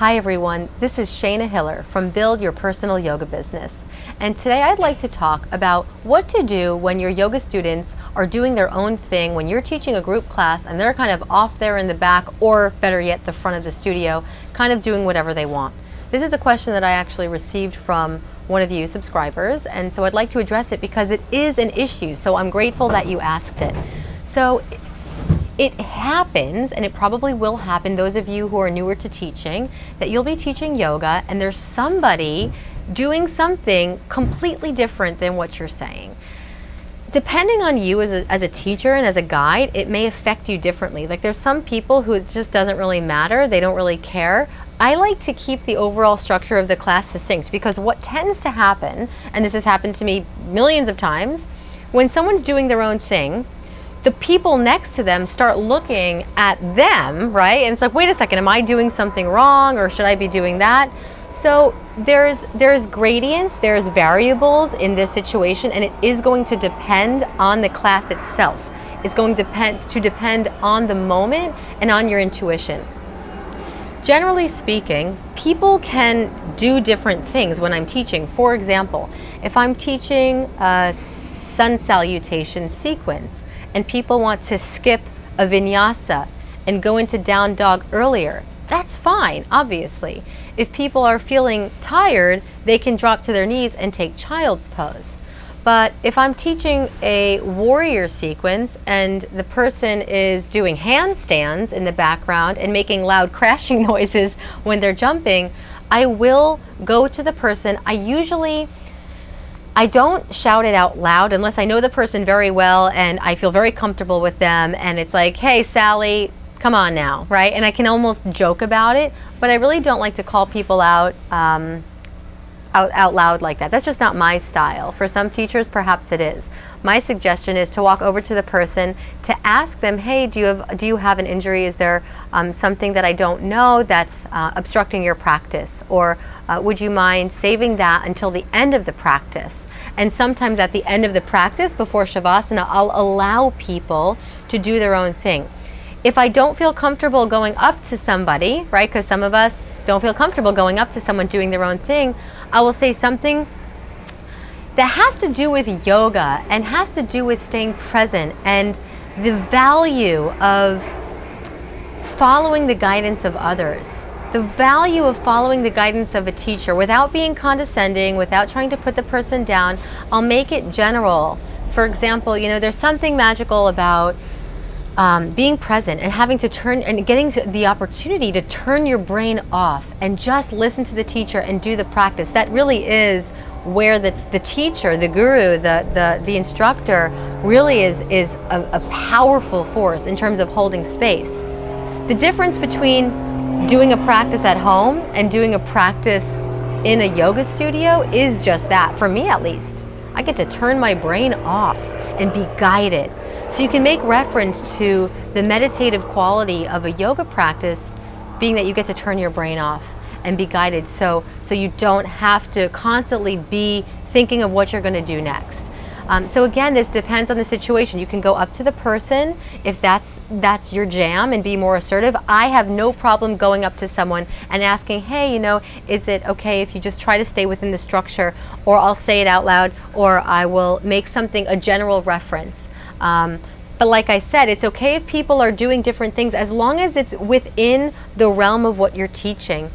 Hi everyone, this is Shayna Hiller from Build Your Personal Yoga Business. And today I'd like to talk about what to do when your yoga students are doing their own thing, when you're teaching a group class and they're kind of off there in the back, or better yet, the front of the studio, kind of doing whatever they want. This is a question that I actually received from one of you subscribers, and so I'd like to address it because it is an issue, so I'm grateful that you asked it. So it happens, and it probably will happen, those of you who are newer to teaching, that you'll be teaching yoga and there's somebody doing something completely different than what you're saying. Depending on you as a teacher and as a guide, it may affect you differently. Like there's some people who it just doesn't really matter, they don't really care. I like to keep the overall structure of the class succinct because what tends to happen, and this has happened to me millions of times, when someone's doing their own thing, the people next to them start looking at them, right? And it's like, wait a second, am I doing something wrong, or should I be doing that? So there's gradients, there's variables in this situation, and it is going to depend on the class itself. It's going to depend on the moment and on your intuition. Generally speaking, people can do different things when I'm teaching. For example, if I'm teaching a sun salutation sequence, and people want to skip a vinyasa and go into down dog earlier, that's fine, obviously. If people are feeling tired, they can drop to their knees and take child's pose. But if I'm teaching a warrior sequence and the person is doing handstands in the background and making loud crashing noises when they're jumping, I will go to the person. I don't shout it out loud unless I know the person very well and I feel very comfortable with them, and it's like, hey Sally, come on now, right? And I can almost joke about it, but I really don't like to call people out loud like that. That's just not my style. For some teachers, perhaps it is. My suggestion is to walk over to the person, to ask them, hey, do you have an injury? Is there something that I don't know that's obstructing your practice? Or would you mind saving that until the end of the practice? And sometimes at the end of the practice, before Shavasana, I'll allow people to do their own thing. If I don't feel comfortable going up to somebody, right, because some of us don't feel comfortable going up to someone doing their own thing, I will say something that has to do with yoga and has to do with staying present and the value of following the guidance of others. The value of following the guidance of a teacher without being condescending, without trying to put the person down. I'll make it general. For example, there's something magical about being present and having to turn and getting the opportunity to turn your brain off and just listen to the teacher and do the practice. That really is where the teacher, the guru, the instructor really is a powerful force in terms of holding space. The difference between doing a practice at home and doing a practice in a yoga studio is just that, for me at least. I get to turn my brain off and be guided. So you can make reference to the meditative quality of a yoga practice being that you get to turn your brain off and be guided, so you don't have to constantly be thinking of what you're going to do next. So again, this depends on the situation. You can go up to the person if that's your jam and be more assertive. I have no problem going up to someone and asking, hey, is it okay if you just try to stay within the structure, or I'll say it out loud, or I will make something a general reference. But like I said, it's okay if people are doing different things as long as it's within the realm of what you're teaching.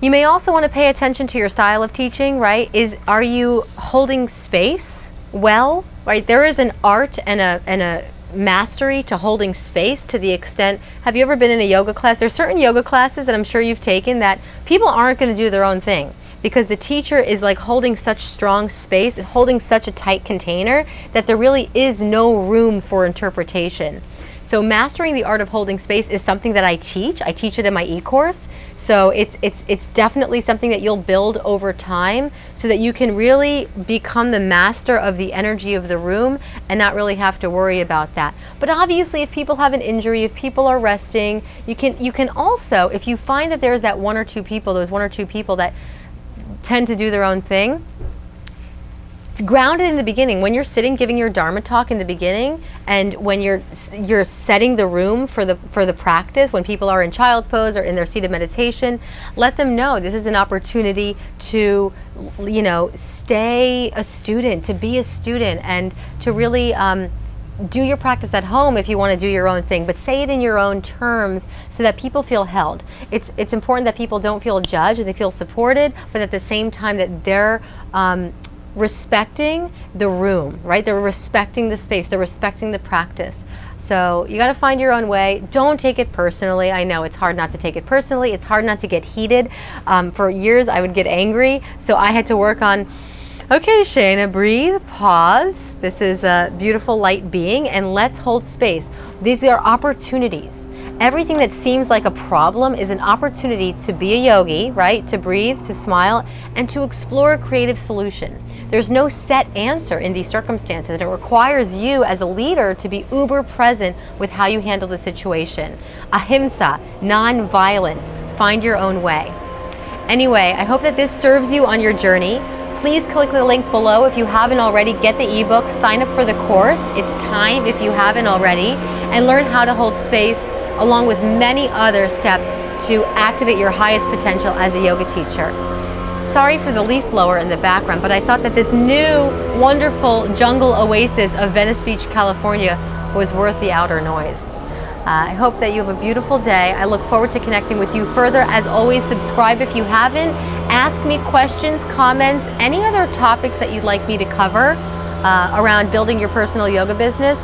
You may also want to pay attention to your style of teaching, right? Are you holding space well, right? There is an art and a mastery to holding space to the extent, have you ever been in a yoga class? There's certain yoga classes that I'm sure you've taken that people aren't going to do their own thing, because the teacher is like holding such strong space, holding such a tight container that there really is no room for interpretation. So mastering the art of holding space is something that I teach. I teach it in my e-course. So it's definitely something that you'll build over time so that you can really become the master of the energy of the room and not really have to worry about that. But obviously, if people have an injury, if people are resting, you can also, if you find that there's that one or two people that tend to do their own thing, ground it in the beginning. When you're sitting giving your Dharma talk in the beginning, and when you're setting the room for the practice, when people are in child's pose or in their seated meditation, let them know this is an opportunity to, you know, stay a student, to be a student, and to really do your practice at home if you want to do your own thing, but say it in your own terms so that people feel held. It's important that people don't feel judged, they feel supported, but at the same time that they're respecting the room, right? They're respecting the space, they're respecting the practice. So you got to find your own way. Don't take it personally. I know it's hard not to take it personally. It's hard not to get heated. For years I would get angry, so I had to work on, okay, Shana, breathe, pause. This is a beautiful light being, and let's hold space. These are opportunities. Everything that seems like a problem is an opportunity to be a yogi, right? To breathe, to smile, and to explore a creative solution. There's no set answer in these circumstances, and it requires you as a leader to be uber present with how you handle the situation. Ahimsa, non-violence, find your own way. Anyway, I hope that this serves you on your journey. Please click the link below if you haven't already. Get the ebook, sign up for the course. It's time if you haven't already, and learn how to hold space along with many other steps to activate your highest potential as a yoga teacher. Sorry for the leaf blower in the background, but I thought that this new wonderful jungle oasis of Venice Beach, California was worth the outer noise. I hope that you have a beautiful day. I look forward to connecting with you further. As always, subscribe if you haven't. Ask me questions, comments, any other topics that you'd like me to cover around building your personal yoga business.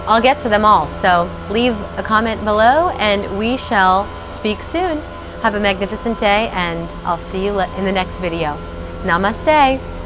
I'll get to them all. So leave a comment below and we shall speak soon. Have a magnificent day, and I'll see you in the next video. Namaste.